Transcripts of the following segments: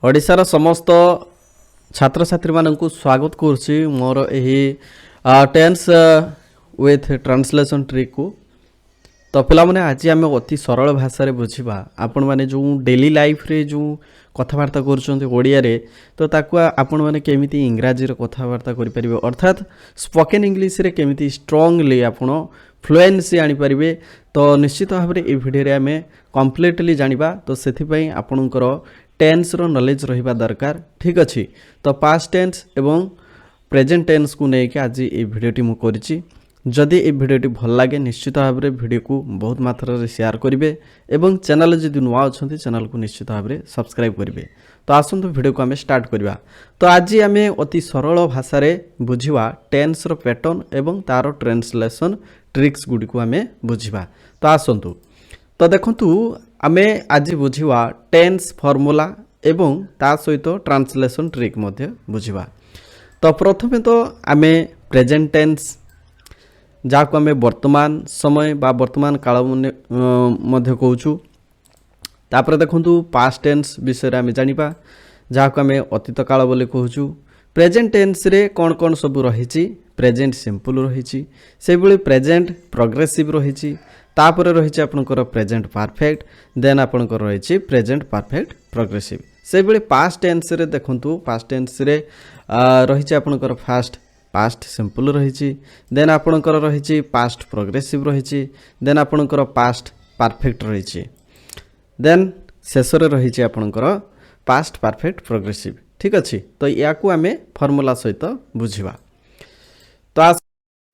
ओडिशार समस्त छात्र छात्री मानकु स्वागत करुछि मोर एही टेंस विथ ट्रांसलेशन ट्रिक को। तो पिला माने आज आम अति सरल भाषा रे बुझिबा आपण माने जो डेली लाइफ रे जो कथबार्ता करूछन्ते ओडिया रे तो ताकू आपण माने केमिति इंग्राजी रे कथबार्ता करि परिबे अर्थात स्पोकन इंग्लिश रे केमिति स्ट्रांगली आपण फ्लुएंसी आनी परिबे। तो निश्चित भाव में ए वीडियो रे आमे कंप्लीटली जानिबा। तो सेथि पई आपणकर टेंस रो नॉलेज रहिबा दरकार। ठीक अछि। तो पास्ट टेंस एवं प्रेजेंट टेंस को लेके आज ये वीडियोटी मु करिछि। जदि ये वीडियोटी भल लगे निश्चित भाव में वीडियो को बहुत मात्रा रे शेयर करिवे एवं चैनल जदि नुआ अछंती चैनल को निश्चित भाव में सब्सक्राइब करिवे। तो आसंतु वीडियो को आमे स्टार्ट करबा। तो आज आमे अति सरल भाषा रे बुझिवा टेंस रो पैटर्न एवं तारो ट्रांसलेशन ट्रिक्स गुडी को आमे बुझिवा। तो आसंतु तो देखंतु आमे आज बुझिवा टेंस फॉर्मूला एवं ता सहित ट्रांसलेशन ट्रिक मध्य बुझिवा। तो प्रथमे तो आमे प्रेजेंट टेंस जाको आमे वर्तमान समय बा वर्तमान काल मध्य कहूछु। तापर देखंतु पास्ट टेंस विषय रे आमे जानिबा जाको आमे अतीत काल बोले कहूछु। प्रेजेंट टेंस रे कोन कोन सब रहिछि प्रेजेंट सिंपल रहिछि से बळे प्रेजेंट प्रोग्रेसिव रहिछि तापर रहिछि आपनकर प्रेजेंट परफेक्ट देन आपनकर रहिछि प्रेजेंट परफेक्ट प्रोग्रेसिव। से बळे पास्ट टेंस रे देखंतु पास्ट टेंस रे रहिछि आपनकर फास्ट पास्ट सिंपल रहिछि देन आपनकर रहिछि पास्ट प्रोग्रेसिव रहिछि देन आपनकर पास्ट परफेक्ट रहिछि देन शेषरे रहिछि आपनकर पास्ट परफेक्ट प्रोग्रेसिव। ठीक अछि। तो या को आमे फार्मूला सहित बुझिबा। तो आज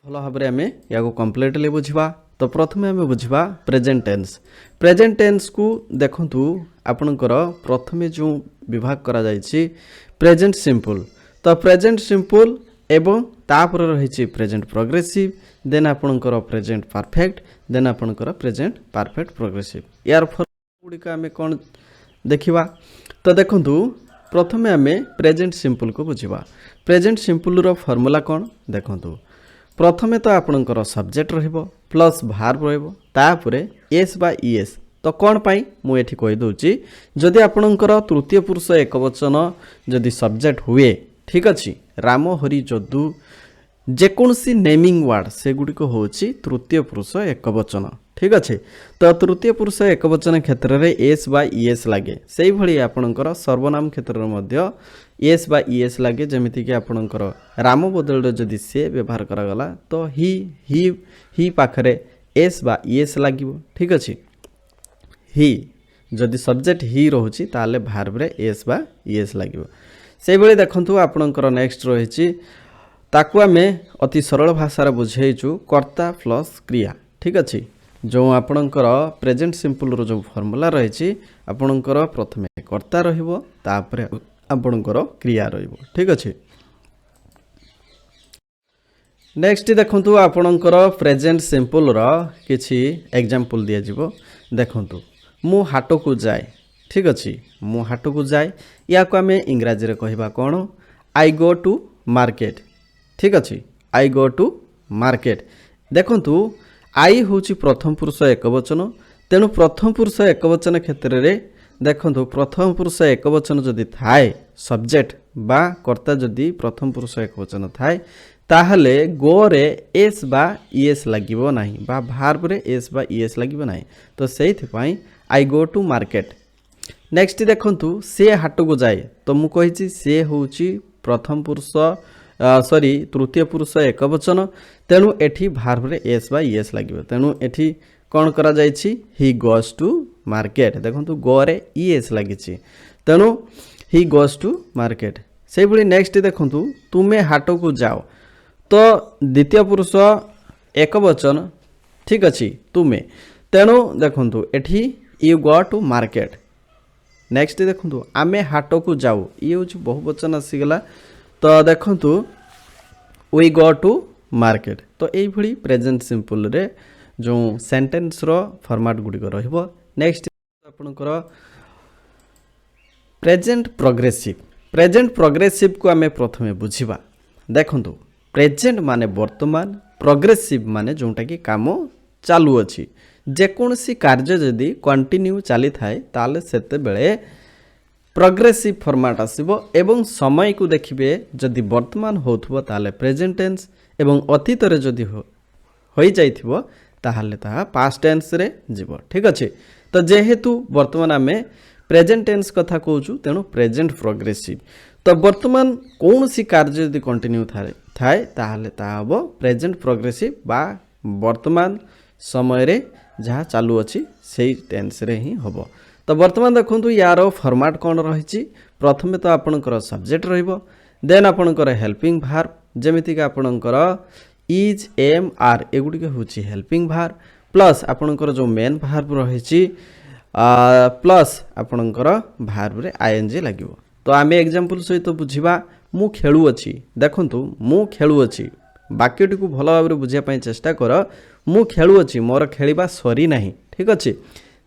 भलो भाबरे आमे या को कंप्लीटली बुझिबा। तो प्रथमे आमे बुझिबा प्रेजेंट टेंस। प्रेजेंट टेंस को देखंतु आपनकर प्रथमे जो विभाग करा जायछि प्रेजेंट सिंपल। तो प्रेजेंट सिंपल एवं तापर रहिछि प्रेजेंट प्रोग्रेसिव देन आपनकर प्रेजेंट परफेक्ट देन आपनकर प्रेजेंट परफेक्ट प्रोग्रेसिव। यार फॉर्मूला गुडी का आमे कोन देखिबा। तो देखंतु प्रथमे आमे प्रेजेंट सिंपल को बुझिबा। प्रेजेंट सिंपल रो फार्मूला कोन देखंतु प्रथमे तो आपनकर सब्जेक्ट रहिबो प्लस वर्ब रहिबो तापरे एस बा ईएस। तो कोन पई मु एठी कहि दोछि जदि आपनकर तृतीय पुरुष एकवचन जदि सब्जेक्ट हुए ठीक अछि राम हरि जदु जेकोनसी नेमिंग वर्ड से गुडी को होछि तृतीय पुरुष एकवचन। ठीक अछि। तो तृतीय पुरुष एकवचन क्षेत्र रे एस बा ईएस लागे सेही भली आपनकर सर्वनाम क्षेत्र रे मध्य एस बा ईएस लागे जेमिति कि आपनकर राम बदल रे जदि से व्यवहार करा गला तो ही पाखरे एस बा ईएस लागिवो। ठीक अछि। ही जदि सब्जेक्ट ही रहउछि ताले वर्ब रे एस बा ईएस लागिवो। सेही भली देखंतु आपनकर नेक्स्ट रहिछि ताकू आमे अति सरल भाषा रे बुझेइछु कर्ता प्लस क्रिया। ठीक अछि। जो आपनकर प्रेजेंट सिंपल रो जो फार्मूला रहिछि आपनकर प्रथमे कर्ता रहिबो तापरे आपनकर क्रिया रहिबो। ठीक अछि। नेक्स्ट देखंतु आपनकर प्रेजेंट सिंपल रो किछि एग्जांपल दिया जिवो। देखंतु मु हाटो को जाय। ठीक अछि। मु हाटो को जाय या को आमे इंग्रजी रे कहिबा कोन आई गो टू मार्केट। ठीक अछि। I go to market. देखंतु आई होची प्रथम पुरुष एकवचन तेणु प्रथम पुरुष एकवचन क्षेत्र रे देखंतु प्रथम पुरुष एकवचन जदि थाए सब्जेक्ट बा कर्ता जदि प्रथम पुरुष एकवचन थाए ताहले गो रे एस बा ईएस लागिबो नाही बा वर्ब रे एस बा ईएस लागिबो नाही। तो सेहि पई आई गो टू मार्केट। नेक्स्ट देखंतु से हाटो को जाए। तो मु कहिछि से होची प्रथम पुरुष तृतीय पुरुष एकवचन तेणु एठी वर्ब रे एस बा ईएस लागिबो तेणु एठी कोन करा जायछि ही गोस टू मार्केट। देखंतु गो रे ईएस लागिछि तेणु ही गोस टू मार्केट। सेही भली नेक्स्ट देखंतु तुमे हाटो को जाओ। तो द्वितीय पुरुष एकवचन ठीक अछि तुमे तेणु देखंतु एठी you go to market. Next देखंतु आमे हाटो को जाऊ ये होछि बहुवचन आसी गेला। तो देखंतु वी गो टू मार्केट। तो एई भली प्रेजेंट सिंपल रे जो सेंटेंस रो फॉर्मेट गुडी को रहइबो। नेक्स्ट आपनकर प्रेजेंट प्रोग्रेसिव। प्रेजेंट प्रोग्रेसिव को आमे प्रथमे बुझिबा। देखंतु प्रेजेंट माने वर्तमान प्रोग्रेसिव माने जोंटा कि काम चालू अछि जे कोनसी कार्य जदि कंटिन्यू चली थाए ताले सेते बेले प्रोग्रेसिव फॉर्मेट आसीबो एवं समय को देखिबे जदि वर्तमान होथबो ताले प्रेजेंट टेंस एवं अतीत रे जदि होई जाइथिबो ताहाले ताहा पास्ट टेंस रे जीवो ठीक अछि तो जेहेतु वर्तमान आमे प्रेजेंट टेंस कथा कहूछु तेणु प्रेजेंट प्रोग्रेसिव तो वर्तमान कौन सी कार्य यदि कंटिन्यू थाए ताहाले ताहा हबो प्रेजेंट प्रोग्रेसिव बा वर्तमान समय रे जहाँ चालू अछि सेही टेंस रे ही हबो तो वर्तमान देखंतु यार फॉर्मेट कौन रही प्रथमे तो आपणकर सब्जेक्ट रहिबो देन आपणकर हेल्पिंग भार्ब जेमिति का आपणकर इज एम आर एगुड़िक हूँ हेल्पिंग भार्ब प्लस आपणकर जो मेन भार्ब रही प्लस आपणकर भार्ब रे आईएनजी लागिवो तो आमे एग्जांपल सहित बुझिबा मु खेलु अछि देखंतु मु खेलु अछि वाक्यटी को भल भाव बुझिया पई चेष्टा कर मु खेलु अछि मोर खेलिबा सरी नाही ठीक अछि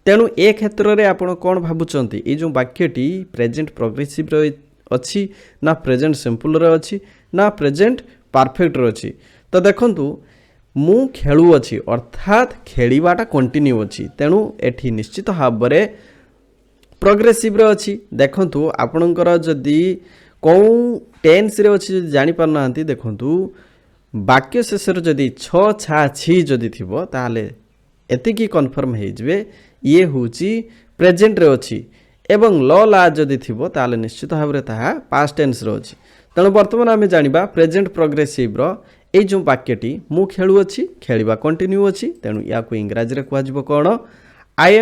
तेणु ए क्षेत्र में आपण कौन भावुंट ये जो वाक्यटी प्रेजेंट प्रोग्रेसिव अच्छी ना प्रेजेंट सिंपल रे अच्छी ना प्रेजेंट परफेक्ट रे अच्छी तो देखंतु मु खेलु अच्छी अर्थात खेलवाटा कंटिन्यू अच्छी तेणु एठी निश्चित भाव में प्रोग्रेसिव रे अच्छी देखंतु आपणकर जदि कौन टेंस रे अच्छी जानि पार नांती देखंतु वाक्य शेष जदि छ छा छी जदि थिबो ताले एतिकी कन्फर्म हे जबे ये होची प्रेजेंट रे अच्छी एवं ल ला जदि थिबो ताले निश्चित भाव में ताहा पास्ट टेंस रो अच्छी तेणु वर्तमान आमे जानिबा प्रेजेंट प्रोग्रेसिव रो ए जो वाक्यटी मु खेलु अच्छी खेलिबा कंटिन्यू अच्छी तेणु या को इंग्रजी रे कुआ जिवो कोन आई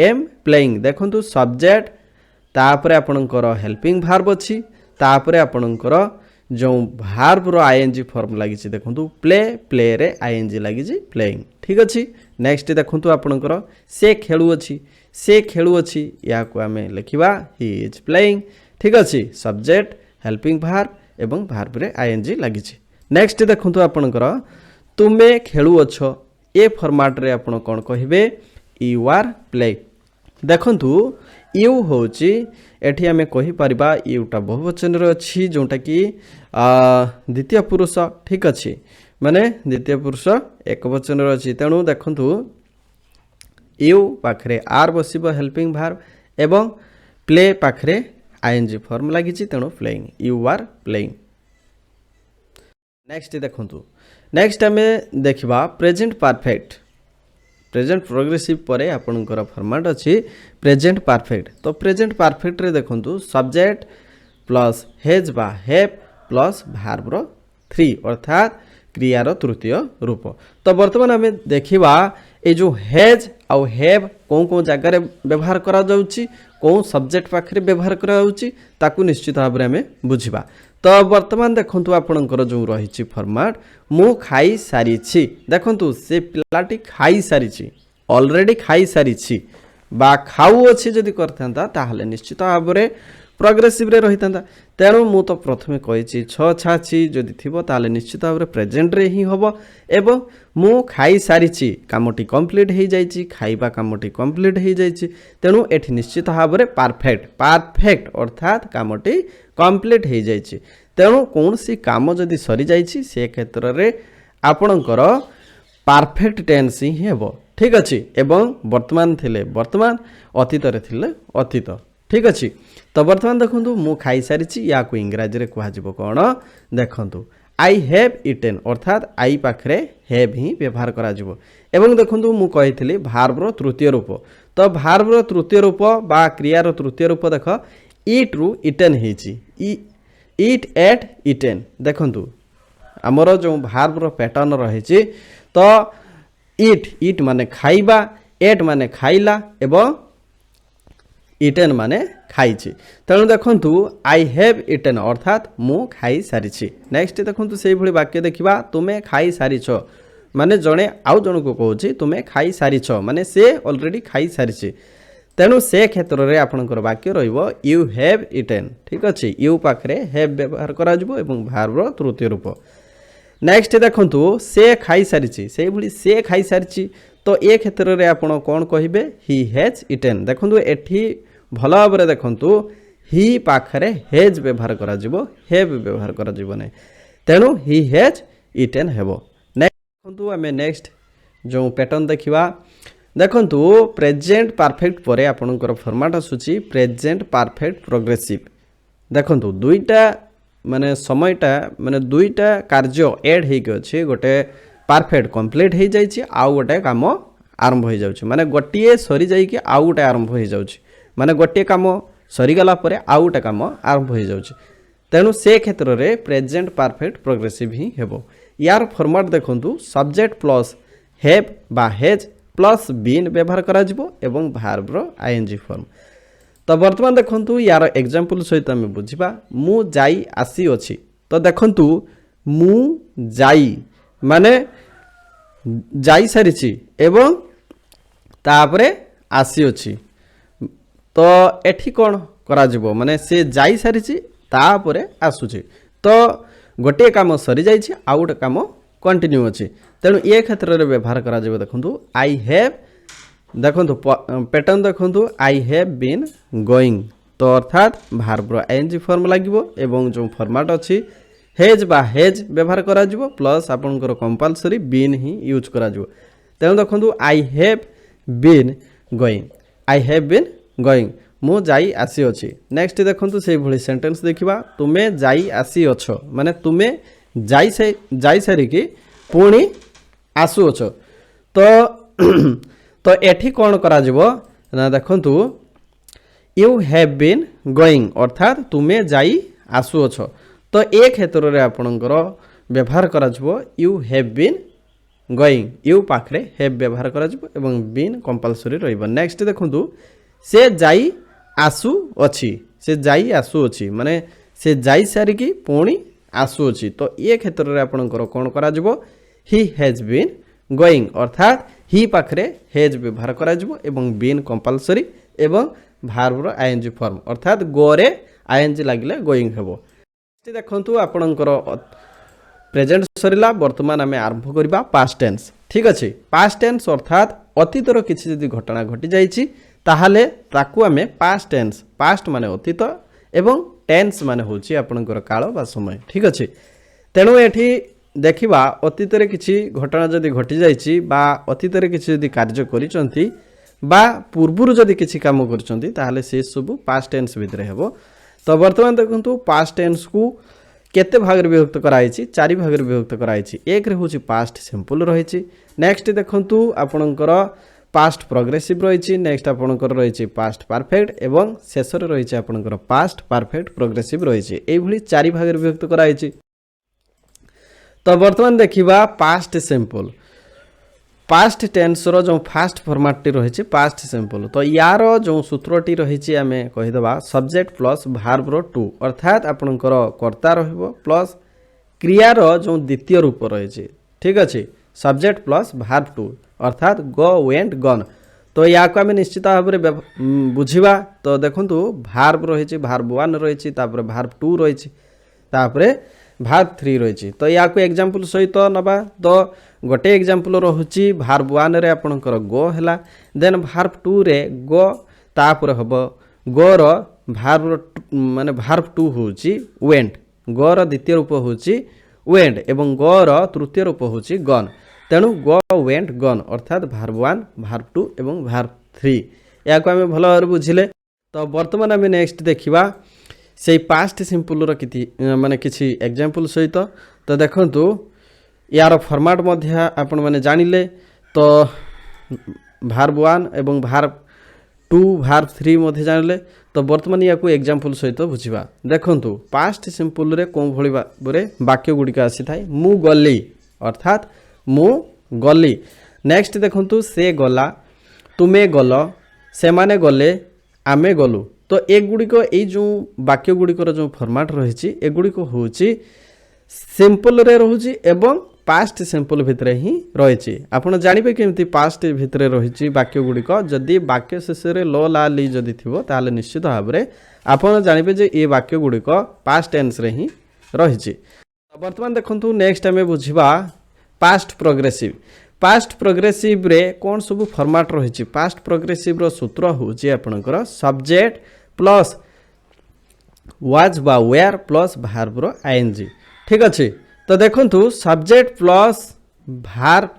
एम प्लेइंग देखंतु सब्जेक्ट तापरे आपणकर हेल्पिंग भार्ब अच्छी तापरे आपणकर जो भार्ब रो आईएनजी फॉर्म लागिछि देखंतु प्ले रे आईएनजी लागिछि प्लेइंग ठीक अछि नेक्स्ट देखंतु आपणकर से खेलु अछि या को आमे लिखिबा ही इज प्लेइंग ठीक अछि सब्जेक्ट हेल्पिंग भार्ब एवं भार्ब रे आईएनजी लागिछि नेक्स्ट देखंतु आपणकर तुमे खेलु अछो ए फॉर्मेट रे आपण कोन कहिबे यू आर प्ले देखंतु यू होची एठी आमे कहि परिबा यूटा बहुवचन रे अछि जोटा कि द्वितीय पुरुष ठीक अछि माने द्वितीय पुरुष एक वचन रे अछि तेणु देखंतु यू पाखरे आर बसिबो हेल्पिंग भार्ब एवं प्ले पाखरे आईएनजी फॉर्म लागिछि तेणु playing you are playing next देखंतु नेक्स्ट आमे देखिबा प्रेजेंट परफेक्ट प्रेजेंट प्रोग्रेसिव परे आपणकर फॉर्मेट अछि प्रेजेंट परफेक्ट तो प्रेजेंट परफेक्ट रे देखंतु सब्जेक्ट प्लस हेज बा हैव प्लस भार्ब रो 3 अर्थात क्रियार तृतीय रूप तो वर्तमान आमे देखिबा ए जो हेज आउ हैव कोन जगह रे व्यवहार करा जाउची कोन सब्जेक्ट पाखरे व्यवहार करा जाउची ताकू निश्चित भाव रे आमे बुझिबा तो वर्तमान देखंतु आपणकर जो रही फॉर्मेट मु खाई सारी छी देखंतु से पिलाटी खाई सारी छी ऑलरेडी खाई सारी छी बा खाऊ अछि जदि करथांता ताहले निश्चित भाव रे प्रोग्रेसिव रे रहितांता तेणु मु तो प्रथमे कहिछि छ छा छी जदि थिबो ताहले निश्चित भाव रे प्रेजेंट रे ही हबो एवं मु खाई सारी छी कामटी कंप्लीट हे जाइछि खाइबा कामटी कंप्लीट हे जाइछि तेणु एठी निश्चित भाव रे परफेक्ट अर्थात कामटी कंप्लीट हे जाइछि तेणु कौन सी काम जदि सरी जाइछि से क्षेत्र रे आपणकर परफेक्ट टेंस ही हेबो ठीक अछि एवं वर्तमान थिले वर्तमान अतीत रे थिले अतीत ठीक अछि तो वर्तमान देखंतु मु खाई सारी छी या को इंग्रजी रे कुहा जिवो कोन देखंतु आई हैव इटेन अर्थात आई पाखरे हैव ही व्यवहार करा जिवो एवं देखंतु मु कहिथिली भार्ब रो तृतीय रूप तो भार्ब रो तृतीय रूप बा क्रिया रो तृतीय रूप देख ईट रु इटेन हेची ईट एट इटेन देखंतु हमर जो भार्ब रो पैटर्न रहिछि तो ईट माने खाइबा एट माने खाइला एवं इटेन माने खाइछि तेणु देखंतु आई हैव इटेन अर्थात मु खाई सारिछि नेक्स्ट देखंतु सेही भली वाक्य देखिबा तुमे खाई सारिछो माने जणे आउ जणको कहूछि तुमे खाई सारिछो माने से ऑलरेडी खाई सारिछि तेणु से क्षेत्र रे आपणकर वाक्य रहिबो यू हैव इटेन ठीक अछि यू पाखरे हैव व्यवहार करा जिवो एवं भार्ब रो तृतीय रूप नेक्स्ट देखंतु से खाई सारिछि सेही भली से खाई सारिछि तो ए क्षेत्र रे आपण कोन कहिबे ही हैज इटेन देखंतु एठी भल भाव देखंतु ही पाखरे हेज व्यवहार करा जिवो हैव व्यवहार करा जिवो नै तेणु ही हैज इटेन हेबो नेक्स्ट देखंतु आमे नेक्स्ट जो पैटर्न देखिबा ଦେଖନ୍ତୁ ପ୍ରେଜେଣ୍ଟ ପାରଫେକ୍ଟ ପରେ ଆପଣଙ୍କର ଫର୍ମାଟ୍ ଆସୁଛି ପ୍ରେଜେଣ୍ଟ ପାରଫେକ୍ଟ ପ୍ରୋଗ୍ରେସିଭ। ଦେଖନ୍ତୁ ଦୁଇଟା ମାନେ ସମୟଟା ମାନେ ଦୁଇଟା କାର୍ଯ୍ୟ ଏଡ୍ ହେଇକି ଅଛି, ଗୋଟେ ପାରଫେକ୍ଟ କମ୍ପ୍ଲିଟ୍ ହେଇଯାଇଛି ଆଉ ଗୋଟେ କାମ ଆରମ୍ଭ ହେଇଯାଉଛି, ମାନେ ଗୋଟିଏ ସରିଯାଇକି ଆଉ ଗୋଟେ ଆରମ୍ଭ ହେଇଯାଉଛି, ମାନେ ଗୋଟିଏ କାମ ସରିଗଲା ପରେ ଆଉ ଗୋଟେ କାମ ଆରମ୍ଭ ହେଇଯାଉଛି। ତେଣୁ ସେ କ୍ଷେତ୍ରରେ ପ୍ରେଜେଣ୍ଟ ପାରଫେକ୍ଟ ପ୍ରୋଗ୍ରେସିଭ ହିଁ ହେବ। ୟାର ଫର୍ମାଟ୍ ଦେଖନ୍ତୁ ସବଜେକ୍ଟ ପ୍ଲସ୍ ହେଭ୍ ବା ହେଜ୍ ପ୍ଲସ୍ ବିନ୍ ବ୍ୟବହାର କରାଯିବ ଏବଂ ଭାର୍ବର ଆଇଏନଜି ଫର୍ମ। ତ ବର୍ତ୍ତମାନ ଦେଖନ୍ତୁ ୟାର ଏକ୍ଜାମ୍ପଲ୍ ସହିତ ଆମେ ବୁଝିବା। ମୁଁ ଯାଇ ଆସିଅଛି। ତ ଦେଖନ୍ତୁ ମୁଁ ଯାଇ ମାନେ ଯାଇସାରିଛି ଏବଂ ତାପରେ ଆସିଅଛି। ତ ଏଠି କ'ଣ କରାଯିବ, ମାନେ ସେ ଯାଇସାରିଛି ତାପରେ ଆସୁଛି। ତ ଗୋଟିଏ କାମ ସରିଯାଇଛି ଆଉ ଗୋଟେ କାମ କଣ୍ଟିନ୍ୟୁ ଅଛି, ତେଣୁ ଏ କ୍ଷେତ୍ରରେ ବ୍ୟବହାର କରାଯିବ। ଦେଖନ୍ତୁ ଆଇ ହେଭ୍, ଦେଖନ୍ତୁ ପ୍ୟାଟର୍ନ ଦେଖନ୍ତୁ ଆଇ ହେଭ୍ ବିନ୍ ଗୋଇଂ। ତ ଅର୍ଥାତ୍ ଭାର୍ବର ଆଇଏନଜି ଫର୍ମ ଲାଗିବ ଏବଂ ଯେଉଁ ଫର୍ମାଟ୍ ଅଛି ହେଜ୍ ବା ହେଜ୍ ବ୍ୟବହାର କରାଯିବ ପ୍ଲସ୍ ଆପଣଙ୍କର କମ୍ପାଲସରି ବିନ୍ ହିଁ ୟୁଜ୍ କରାଯିବ। ତେଣୁ ଦେଖନ୍ତୁ I have been going, I have been going, ମୁଁ ଯାଇ ଆସିଅଛି। ନେକ୍ସଟ ଦେଖନ୍ତୁ ସେଇଭଳି ସେଣ୍ଟେନ୍ସ ଦେଖିବା, ତୁମେ ଯାଇ ଆସିଅଛ ମାନେ ତୁମେ ଯାଇସାରିକି ପୁଣି ଆସୁଅଛ। ତ ଏଠି କ'ଣ କରାଯିବ ନା ଦେଖନ୍ତୁ ୟୁ ହ୍ୟାଭ୍ ବିନ୍ ଗୋଇଂ ଅର୍ଥାତ୍ ତୁମେ ଯାଇ ଆସୁଅଛ। ତ ଏ କ୍ଷେତ୍ରରେ ଆପଣଙ୍କର ବ୍ୟବହାର କରାଯିବ you have been going, you ପାଖରେ ହ୍ୟାଭ୍ ବ୍ୟବହାର କରାଯିବ ଏବଂ ବିନ୍ କମ୍ପାଲସରି ରହିବ। ନେକ୍ସଟ ଦେଖନ୍ତୁ ସେ ଯାଇ ଆସୁଅଛି, ସେ ଯାଇ ଆସୁଅଛି ମାନେ ସେ ଯାଇସାରିକି ପୁଣି ଆସୁଅଛି। ତ ଏ କ୍ଷେତ୍ରରେ ଆପଣଙ୍କର କ'ଣ କରାଯିବ ହି ହ୍ୟାଜ୍ ବିନ୍ ଗୋଇଂ ଅର୍ଥାତ୍ ହି ପାଖରେ ହେଜ୍ ବ୍ୟବହାର କରାଯିବ ଏବଂ ବିନ୍ କମ୍ପାଲସରି ଏବଂ ଭାର୍ବର ଆଇଏନଜି ଫର୍ମ ଅର୍ଥାତ୍ ଗୋରେ ଆଇଏନଜି ଲାଗିଲେ ଗୋଇଂ ହେବ। ଦେଖନ୍ତୁ ଆପଣଙ୍କର ପ୍ରେଜେଣ୍ଟ ସରିଲା, ବର୍ତ୍ତମାନ ଆମେ ଆରମ୍ଭ କରିବା ପାଷ୍ଟ ଟେନ୍ସ। ଠିକ୍ ଅଛି, ପାଷ୍ଟ ଟେନ୍ସ ଅର୍ଥାତ୍ ଅତୀତର କିଛି ଯଦି ଘଟଣା ଘଟିଯାଇଛି ତାହେଲେ ତାକୁ ଆମେ ପାଷ୍ଟ ଟେନ୍ସ, ପାଷ୍ଟ ମାନେ ଅତୀତ ଏବଂ ଟେନ୍ସ ମାନେ ହେଉଛି ଆପଣଙ୍କର କାଳ ବା ସମୟ। ଠିକ୍ ଅଛି, ତେଣୁ ଏଠି ଦେଖିବା ଅତୀତରେ କିଛି ଘଟଣା ଯଦି ଘଟିଯାଇଛି ବା ଅତୀତରେ କିଛି ଯଦି କାର୍ଯ୍ୟ କରିଛନ୍ତି ବା ପୂର୍ବରୁ ଯଦି କିଛି କାମ କରିଛନ୍ତି ତାହେଲେ ସେସବୁ ପାଷ୍ଟ ଟେନ୍ସ ଭିତରେ ହେବ। ତ ବର୍ତ୍ତମାନ ଦେଖନ୍ତୁ ପାଷ୍ଟ ଟେନ୍ସକୁ କେତେ ଭାଗରେ ବିଭକ୍ତ କରାଯାଇଛି, 4 ଭାଗରେ ବିଭକ୍ତ କରାଯାଇଛି। ଏକରେ ହେଉଛି ପାଷ୍ଟ ସିମ୍ପଲ୍ ରହିଛି, ନେକ୍ସଟ ଦେଖନ୍ତୁ ଆପଣଙ୍କର ପାଷ୍ଟ ପ୍ରୋଗ୍ରେସିଭ୍ ରହିଛି, ନେକ୍ସଟ ଆପଣଙ୍କର ରହିଛି ପାଷ୍ଟ ପାରଫେକ୍ଟ ଏବଂ ଶେଷରେ ରହିଛି ଆପଣଙ୍କର ପାଷ୍ଟ ପାରଫେକ୍ଟ ପ୍ରୋଗ୍ରେସିଭ୍ ରହିଛି। ଏଇଭଳି 4 ଭାଗରେ ବିଭକ୍ତ କରାଯାଇଛି। ତ ବର୍ତ୍ତମାନ ଦେଖିବା ପାଷ୍ଟ ସିମ୍ପଲ୍। ପାଷ୍ଟ ଟେନ୍ସର ଯେଉଁ ଫାଷ୍ଟ ଫର୍ମାଟଟି ରହିଛି ପାଷ୍ଟ ସିମ୍ପଲ୍। ତ ୟାର ଯେଉଁ ସୂତ୍ରଟି ରହିଛି ଆମେ କହିଦେବା ସବଜେକ୍ଟ ପ୍ଲସ୍ ଭାର୍ବର ଟୁ ଅର୍ଥାତ୍ ଆପଣଙ୍କର କର୍ତ୍ତା ରହିବ ପ୍ଲସ୍ କ୍ରିୟାର ଯେଉଁ ଦ୍ୱିତୀୟ ରୂପ ରହିଛି। ଠିକ୍ ଅଛି, ସବଜେକ୍ଟ ପ୍ଲସ୍ ଭାର୍ବ ଟୁ ଅର୍ଥାତ୍ ଗୋ ୱେଣ୍ଟ ଗନ୍। ତ ୟାକୁ ଆମେ ନିଶ୍ଚିତ ଭାବରେ ବୁଝିବା। ତ ଦେଖନ୍ତୁ ଭାର୍ବ ରହିଛି, ଭାର୍ବ 1 ରହିଛି, ତାପରେ ଭାର୍ବ 2 ରହିଛି, ତାପରେ ଭାର୍ବ 3 ରହିଛି। ତ ୟାକୁ ଏକ୍ଜାମ୍ପଲ୍ ସହିତ ନେବା। ତ ଗୋଟେ ଏକ୍ଜାମ୍ପଲ୍ ରହୁଛି ଭାର୍ବ 1ରେ ଆପଣଙ୍କର ଗୋ ହେଲା, ଦେନ୍ ଭାର୍ବ 2ରେ ଗୋ, ତାପରେ ହେବ ଗୋର ଭାର୍ବ ମାନେ ଭାର୍ବ 2 ହେଉଛି ୱେଣ୍ଟ, ଗୋର ଦ୍ୱିତୀୟ ରୂପ ହେଉଛି ୱେଣ୍ଟ ଏବଂ ଗୋର ତୃତୀୟ ରୂପ ହେଉଛି ଗନ୍। ତେଣୁ ଗୋ ୱେଣ୍ଟ ଗନ୍ ଅର୍ଥାତ୍ ଭାର୍ବ 1, ଭାର୍ବ 2 ଏବଂ ଭାର୍ବ 3। ଏହାକୁ ଆମେ ଭଲ ଭାବରେ ବୁଝିଲେ। ତ ବର୍ତ୍ତମାନ ଆମେ ନେକ୍ସଟ ଦେଖିବା ସେଇ ପାଷ୍ଟ ସିମ୍ପଲ୍ର କିଛି ଏକ୍ଜାମ୍ପଲ୍ ସହିତ। ତ ଦେଖନ୍ତୁ ୟାର ଫର୍ମାଟ୍ ମଧ୍ୟ ଆପଣମାନେ ଜାଣିଲେ। ତ ଭାର୍ବ 1 ଏବଂ ଭାର୍ବ 2, ଭାର୍ବ 3 ମଧ୍ୟ ଜାଣିଲେ। ତ ବର୍ତ୍ତମାନ ୟାକୁ ଏକ୍ଜାମ୍ପଲ୍ ସହିତ ବୁଝିବା। ଦେଖନ୍ତୁ ପାଷ୍ଟ ସିମ୍ପଲ୍ରେ କେଉଁଭଳି ଭାବରେ ବାକ୍ୟ ଗୁଡ଼ିକ ଆସିଥାଏ, ମୁଁ ଗଲି ଅର୍ଥାତ୍ ମୁଁ ଗଲି। ନେକ୍ସଟ ଦେଖନ୍ତୁ ସେ ଗଲା, ତୁମେ ଗଲ, ସେମାନେ ଗଲେ, ଆମେ ଗଲୁ। ତ ଏଗୁଡ଼ିକ ଏଇ ଯେଉଁ ବାକ୍ୟ ଗୁଡ଼ିକର ଯେଉଁ ଫର୍ମାଟ୍ ରହିଛି ଏଗୁଡ଼ିକ ହେଉଛି ସିମ୍ପଲ୍ରେ ରହୁଛି ଏବଂ ପାଷ୍ଟ ସିମ୍ପଲ୍ ଭିତରେ ହିଁ ରହିଛି। ଆପଣ ଜାଣିବେ କେମିତି ପାଷ୍ଟ ଭିତରେ ରହିଛି ବାକ୍ୟ ଗୁଡ଼ିକ, ଯଦି ବାକ୍ୟ ଶେଷରେ ଲ ଲା ଲି ଯଦି ଥିବ ତାହେଲେ ନିଶ୍ଚିତ ଭାବରେ ଆପଣ ଜାଣିବେ ଯେ ଏ ବାକ୍ୟ ଗୁଡ଼ିକ ପାଷ୍ଟ ଟେନ୍ସରେ ହିଁ ରହିଛି। ବର୍ତ୍ତମାନ ଦେଖନ୍ତୁ ନେକ୍ସଟ ଆମେ ବୁଝିବା ପାଷ୍ଟ ପ୍ରୋଗ୍ରେସିଭ୍। ପାଷ୍ଟ ପ୍ରୋଗ୍ରେସିଭ୍ରେ କ'ଣ ସବୁ ଫର୍ମାଟ୍ ରହିଛି? ପାଷ୍ଟ ପ୍ରୋଗ୍ରେସିଭ୍ର ସୂତ୍ର ହେଉଛି ଆପଣଙ୍କର ସବଜେକ୍ଟ ପ୍ଲସ୍ ୱାଜ୍ ବା ୱେୟାର ପ୍ଲସ୍ ଭାର୍ବର ଆଇଏନଜି। ଠିକ୍ ଅଛି, ତ ଦେଖନ୍ତୁ ସବଜେକ୍ଟ ପ୍ଲସ୍ ଭାର୍ବ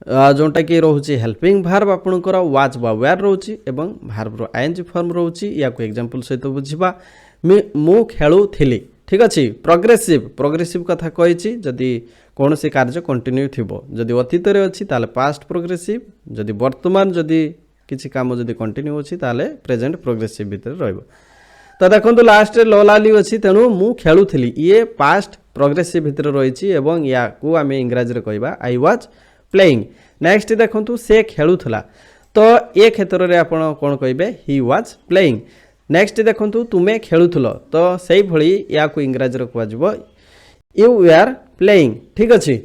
जोटा कि रोचे हेल्पिंग भार्ब आपणकर वाच बा वेयर रोचे एवं भार्बर आईएनजी फॉर्म रोचे या एग्जांपल सहित बुझा मु खेलुथिली ठीक अच्छे प्रोग्रेसिव प्रोग्रेसिव कथा कही जदि कौन सी कार्य कंटिन्यू थी जदि अतीत अच्छी ताले पास्ट प्रोग्रेसिव जदि वर्तमान जदि किसी काम जदि कंटिन्यू अच्छी ताले प्रेजेंट प्रोग्रेसिव भितर रहिबो। तो देखो लास्ट लो लाली अच्छी तेणु मु खेलुथिली ये पास्ट प्रोग्रेसिव भितर रही एवं या को आम इंग्राजी कहवा आई वाज प्लेइंग। नेक्स्ट देखो से खेलुला तो ये क्षेत्र में आप कौन कहे ही वाज प्लेइंग। नेक्स्ट देखो तुम्हें खेलुल तो से भली या इंग्राजी कह यू आर प्लेइंग ठीक अच्छे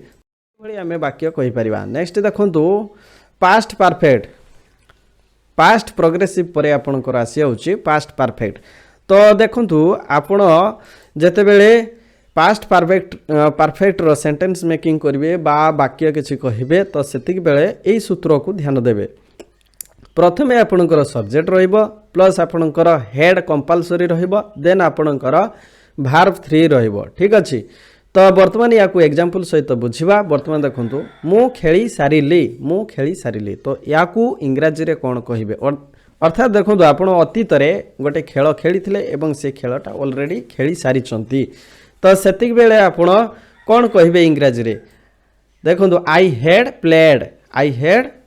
भाई आम वाक्य कहीपर। नेक्स्ट देखो पास्ट परफेक्ट पास्ट प्रोग्रेसिव पर आपणकर आसी होची पास्ट परफेक्ट। तो देखो आपण जेतेबेले पास्ट परफेक्ट परफेक्ट रो सेंटेंस मेकिंग करेंगे बा वाक्य किसी कहे तो सेतिक बेले यही सूत्र को ध्यान देवे। प्रथमे आपणकर सब्जेक्ट रहिबो प्लस आपणकर हेड कंपलसरी रहिबो देन आपणकर भार्ब 3 रहिबो ठीक अच्छे। तो वर्तमान या एग्जांपल सहित बुझा वर्तमान देखो मु खेली सारिली तो या इंग्राजी रे कौन कहे अर्थात देखो आप अतीत गोटे खेल खेली एवं से खेलटा ऑलरेडी खेली सारी तो सेतिक बेले आपण कौन कहे इंग्राजी रे देखो आई हैड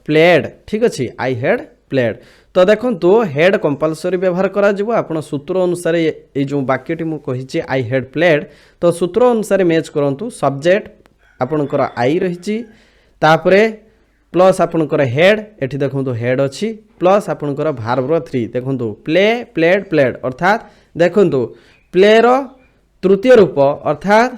प्लेड ठीक अच्छे आई हैड प्लेड। तो देखो हेड कंपलसरी व्यवहार करा जिवो आपण सूत्र अनुसार ये जो वाक्यटी मु कहिछि आई हैड प्लेड तो सूत्र अनुसार मैच करंतु सब्जेक्ट आपणकर आई रही तापरे प्लस आपणकर हेड एठी देखो हेड अच्छी प्लस आपणकर भार्ब 3 देखो प्ले प्लेड प्लेड अर्थात देखो प्ले रो तृतीय रूप अर्थात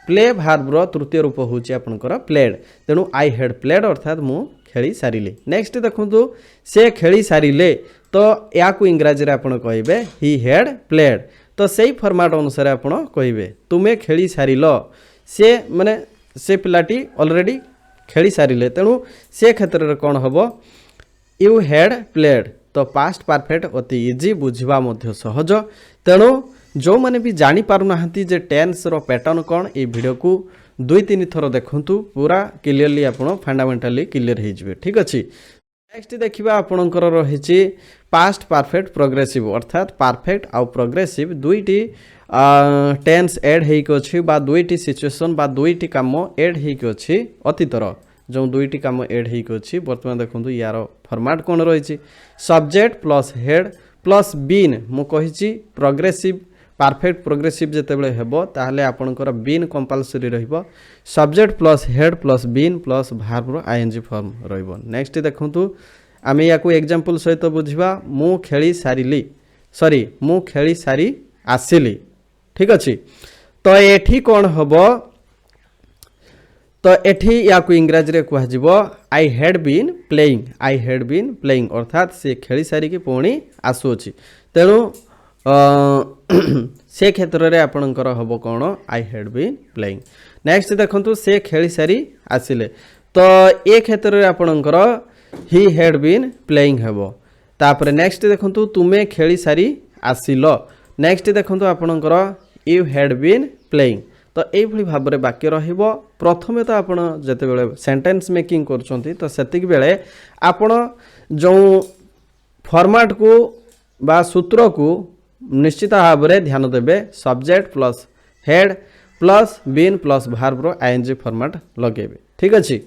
प्ले भार्बर तृतीय रूप होची आपणकर प्लेड तेणु आई हैड प्लेड अर्थात मु खेली सारिली। नेक्स्ट देखो से खेली सारिले तो या इंग्राजी आप कहे ही हैड प्लेड तो सही फॉर्मेट अनुसार आप कहे तुम्हें खेली सारिल से माने से पिलाटी ऑलरेडी खेली सारिले तेणु से क्षेत्र में कौन हम यू हैड प्लेड। तो पास्ट परफेक्ट अति इजी बुझा सहज तेणु जो मैंने भी जानी पारु नाहंती जे टेंस रो पैटर्न कौन ये वीडियो को 2-3 थर देखंतु पूरा क्लियरली आपण फंडामेंटली क्लियर हो जाए ठीक अच्छे। नेक्स्ट देखा आपणकर रही पास्ट परफेक्ट प्रोग्रेसिव अर्थात परफेक्ट आउ प्रोग्रेसिव दुईटी टेंस एड होइछि बा दुईटी सिचुएशन बा दुईटी काम एड होइछि अतीतर जो दुईटी काम एड होइछि वर्तमान देखो यार फॉर्मेट कौन रही subject plus had plus been मु कहिछि प्रोग्रेसिव परफेक्ट प्रोग्रेसिव जितेबाला हेबो ताहले आपणकर बीन कंपलसरी रहिबो subject plus had plus been plus verb ING form रहिबो। नेक्स्ट देखंतु आमे याकू एग्जांपल सहित बुझिबा मु खेली सारी आसिली ठीक अछि। तो एठी कोन हबो तो एठी याकू इंग्राजी रे कहै जिवो आई हैड बीन प्लेइंग अर्थात से खेली सारी के पुणी आसुछि तेणु से क्षेत्र में आपणकर हम कौन I had been playing. Next देखो से खेली सारी आसिले तो ये क्षेत्र में आपणकर ही हैड बीन प्लेइंग हेबो तापर नेक्स्ट देखो तुम्हें खेली सारी आसिल नेक्स्ट देखो आपणकर यू हैड बीन प्लेइंग। तो ये भाव में वाक्य रहिबो प्रथमे तो आपण जेतेबेले सेंटेंस मेकिंग करछंती तो सेतिक बेले आपण जो फॉर्मेट को बा सूत्र को निश्चित भाव में ध्यान देवे subject plus had plus been plus verb ING format लगेबे ठीक अच्छे।